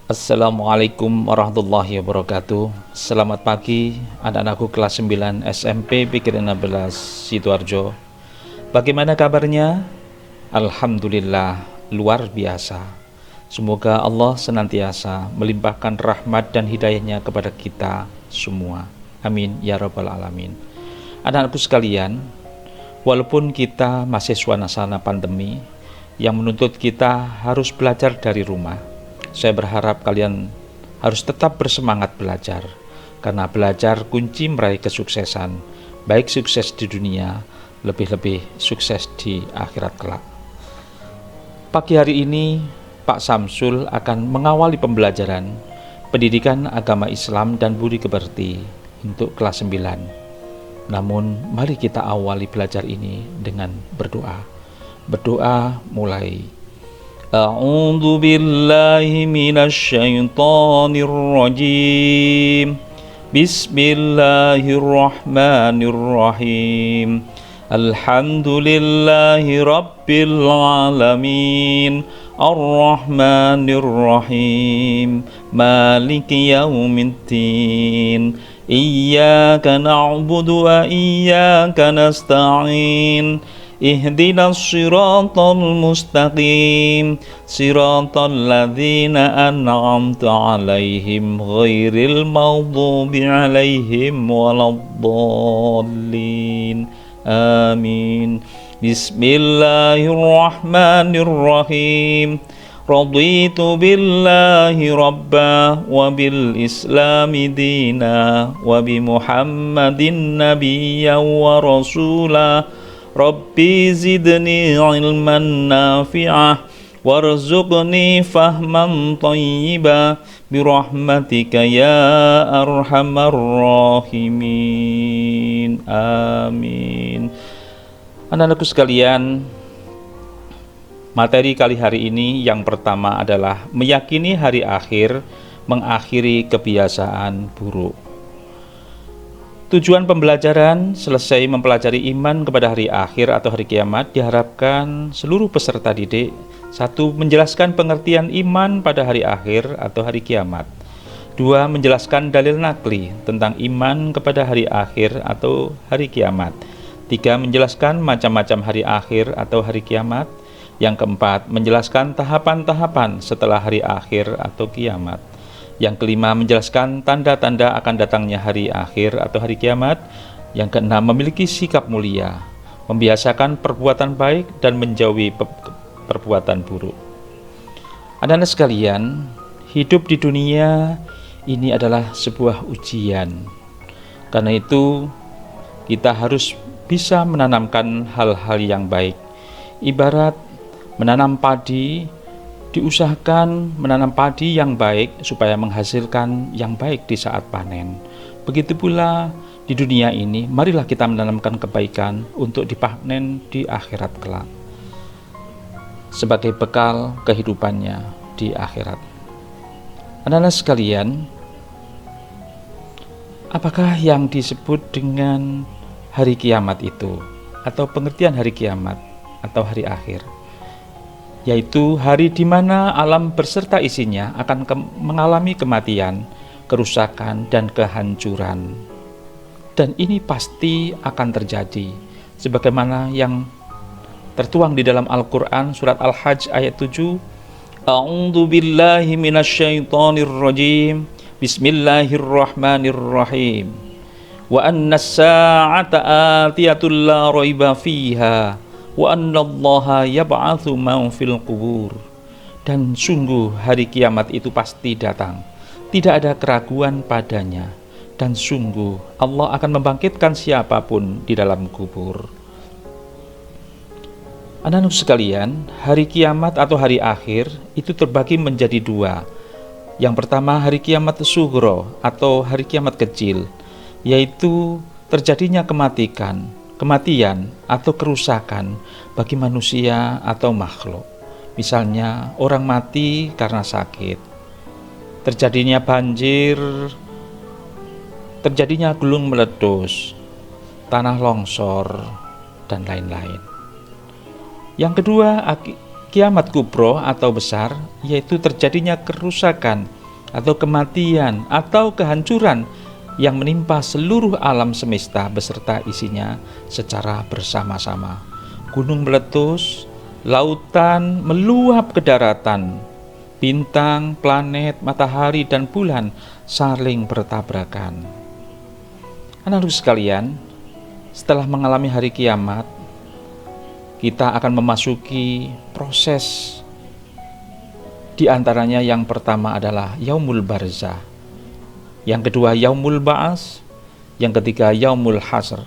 Assalamualaikum warahmatullahi wabarakatuh. Selamat pagi anak-anakku kelas 9 SMP Pikiran 16 Sidoarjo. Bagaimana kabarnya? Alhamdulillah luar biasa. Semoga Allah senantiasa melimpahkan rahmat dan hidayahnya kepada kita semua. Amin ya rabbal alamin. Anak-anakku sekalian, walaupun kita masih suasana pandemi yang menuntut kita harus belajar dari rumah, saya berharap kalian harus tetap bersemangat belajar, karena belajar kunci meraih kesuksesan, baik sukses di dunia, lebih-lebih sukses di akhirat kelak. Pagi hari ini, Pak Samsul akan mengawali pembelajaran pendidikan agama Islam dan budi pekerti untuk kelas 9. Namun, mari kita awali belajar ini dengan berdoa. Berdoa mulai. A'udzu billahi minasy syaithanir rajim. Bismillahirrahmanirrahim. Alhamdulillahi rabbil alamin. Ar-Rahmanir-Rahim. Maliki yaumiddin. Iyyaka na'budu wa iyyaka nasta'in. Ihdinas siratal mustaqim, siratal ladzina an'amta 'alaihim ghairil maghdubi 'alaihim waladdallin. Amin. Bismillahirrahmanirrahim. Raditu billahi rabba wa bil islami dina wa bi Muhammadin nabiyyan wa rasula. Rabbi zidni ilman nafi'ah warzuqni fahman thayyiba birahmatika ya arhamar rahimin. Amin. Anak-anakku sekalian, materi kali hari ini yang pertama adalah meyakini hari akhir, mengakhiri kebiasaan buruk. Tujuan pembelajaran selesai mempelajari iman kepada hari akhir atau hari kiamat, diharapkan seluruh peserta didik: 1. Menjelaskan pengertian iman pada hari akhir atau hari kiamat. 2. Menjelaskan dalil nakli tentang iman kepada hari akhir atau hari kiamat. 3. Menjelaskan macam-macam hari akhir atau hari kiamat. Yang keempat, menjelaskan tahapan-tahapan setelah hari akhir atau kiamat. Yang kelima, menjelaskan tanda-tanda akan datangnya hari akhir atau hari kiamat. Yang keenam, memiliki sikap mulia, membiasakan perbuatan baik dan menjauhi perbuatan buruk. Anak-anak sekalian, hidup di dunia ini adalah sebuah ujian. Karena itu, kita harus bisa menanamkan hal-hal yang baik. Ibarat menanam padi, diusahakan menanam padi yang baik supaya menghasilkan yang baik di saat panen. Begitu pula di dunia ini, marilah kita menanamkan kebaikan untuk dipanen di akhirat kelak, sebagai bekal kehidupannya di akhirat. Anak-anak sekalian, apakah yang disebut dengan hari kiamat itu, atau pengertian hari kiamat atau hari akhir? Yaitu hari di mana alam berserta isinya akan mengalami kematian, kerusakan, dan kehancuran. Dan ini pasti akan terjadi, sebagaimana yang tertuang di dalam Al-Quran surat Al-Hajj ayat 7. A'udzu billahi minasyaitonir rajim. Bismillahirrahmanirrahim. Wa anna as-sa'ata atiyatul la raiba fiha. Wa annallaha yab'atsu man fil qubur. Dan sungguh hari kiamat itu pasti datang, tidak ada keraguan padanya. Dan sungguh Allah akan membangkitkan siapapun di dalam kubur. Anak-anak sekalian, hari kiamat atau hari akhir itu terbagi menjadi dua. Yang pertama, hari kiamat sughra atau hari kiamat kecil, yaitu terjadinya kematian atau kerusakan bagi manusia atau makhluk. Misalnya orang mati karena sakit, terjadinya banjir, terjadinya gunung meletus, tanah longsor, dan lain-lain. Yang kedua, kiamat kubro atau besar, yaitu terjadinya kerusakan atau kematian atau kehancuran yang menimpa seluruh alam semesta beserta isinya secara bersama-sama. Gunung meletus, lautan meluap ke daratan, bintang, planet, matahari, dan bulan saling bertabrakan. Anak-anak sekalian, setelah mengalami hari kiamat, kita akan memasuki proses. Di antaranya yang pertama adalah Yaumul Barzah, yang kedua Yaumul Ba'as, yang ketiga Yaumul Hasr,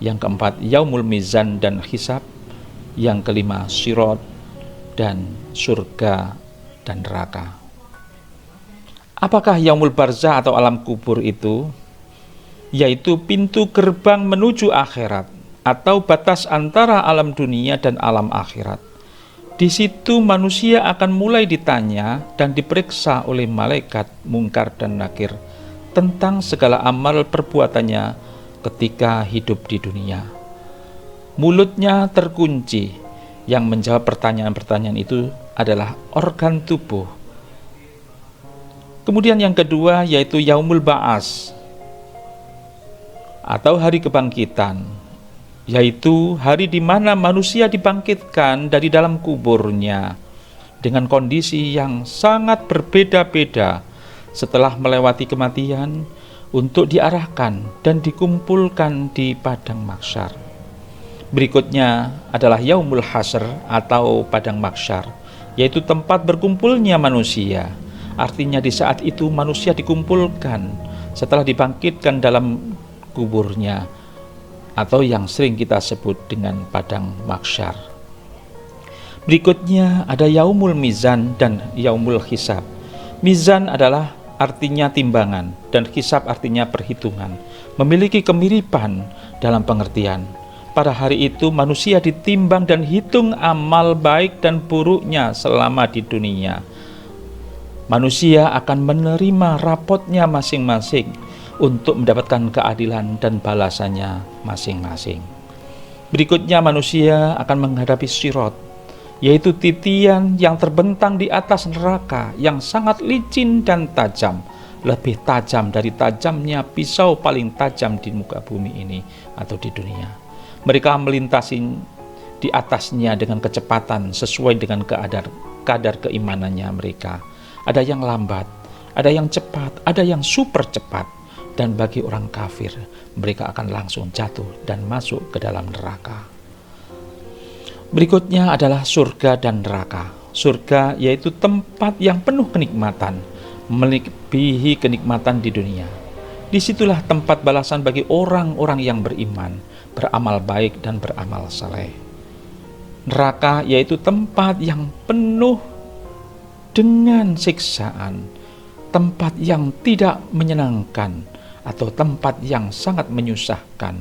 yang keempat Yaumul Mizan dan Hisab, yang kelima Sirat dan surga dan neraka. Apakah Yaumul Barzah atau alam kubur itu? Yaitu pintu gerbang menuju akhirat atau batas antara alam dunia dan alam akhirat. Di situ manusia akan mulai ditanya dan diperiksa oleh malaikat Mungkar dan Nakir tentang segala amal perbuatannya ketika hidup di dunia. Mulutnya terkunci, yang menjawab pertanyaan-pertanyaan itu adalah organ tubuh. Kemudian yang kedua yaitu Yaumul Ba'as atau hari kebangkitan, yaitu hari di mana manusia dibangkitkan dari dalam kuburnya dengan kondisi yang sangat berbeda-beda setelah melewati kematian untuk diarahkan dan dikumpulkan di padang mahsyar. Berikutnya adalah Yaumul Hasr atau padang mahsyar, yaitu tempat berkumpulnya manusia. Artinya di saat itu manusia dikumpulkan setelah dibangkitkan dalam kuburnya, atau yang sering kita sebut dengan padang mahsyar. Berikutnya ada Yaumul Mizan dan Yaumul Hisab. Mizan adalah artinya timbangan dan hisab artinya perhitungan, memiliki kemiripan dalam pengertian. Pada hari itu manusia ditimbang dan hitung amal baik dan buruknya selama di dunia. Manusia akan menerima rapotnya masing-masing untuk mendapatkan keadilan dan balasannya masing-masing. Berikutnya manusia akan menghadapi Sirat, yaitu titian yang terbentang di atas neraka yang sangat licin dan tajam, lebih tajam dari tajamnya pisau paling tajam di muka bumi ini atau di dunia. Mereka melintasi di atasnya dengan kecepatan sesuai dengan kadar keimanannya mereka. Ada yang lambat, ada yang cepat, ada yang super cepat. Dan bagi orang kafir, mereka akan langsung jatuh dan masuk ke dalam neraka. Berikutnya adalah surga dan neraka. Surga yaitu tempat yang penuh kenikmatan, melebihi kenikmatan di dunia. Disitulah tempat balasan bagi orang-orang yang beriman, beramal baik dan beramal saleh. Neraka yaitu tempat yang penuh dengan siksaan, tempat yang tidak menyenangkan, atau tempat yang sangat menyusahkan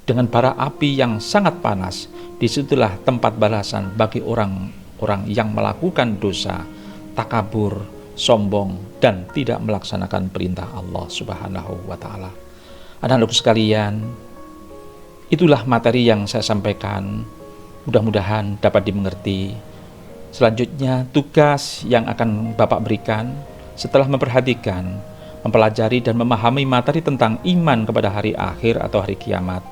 dengan bara api yang sangat panas. Disitulah tempat balasan bagi orang-orang yang melakukan dosa, takabur, sombong, dan tidak melaksanakan perintah Allah Subhanahu wa Ta'ala. Anak-anak sekalian, itulah materi yang saya sampaikan. Mudah-mudahan dapat dimengerti. Selanjutnya, tugas yang akan Bapak berikan setelah memperhatikan, mempelajari dan memahami materi tentang iman kepada hari akhir atau hari kiamat.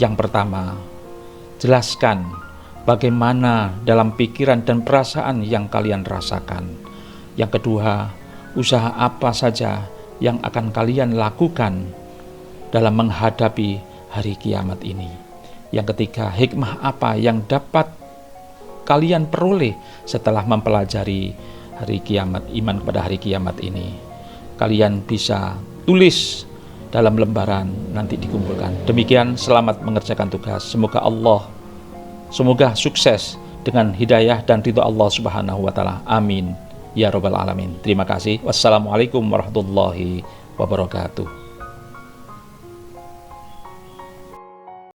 Yang pertama, jelaskan bagaimana dalam pikiran dan perasaan yang kalian rasakan. Yang kedua, usaha apa saja yang akan kalian lakukan dalam menghadapi hari kiamat ini. Yang ketiga, hikmah apa yang dapat kalian peroleh setelah mempelajari hari kiamat, iman kepada hari kiamat ini. Kalian bisa tulis dalam lembaran, nanti dikumpulkan. Demikian, selamat mengerjakan tugas. Semoga sukses dengan hidayah dan ridho Allah Subhanahu wa Ta'ala. Amin ya rabbal alamin. Terima kasih. Wassalamualaikum warahmatullahi wabarakatuh.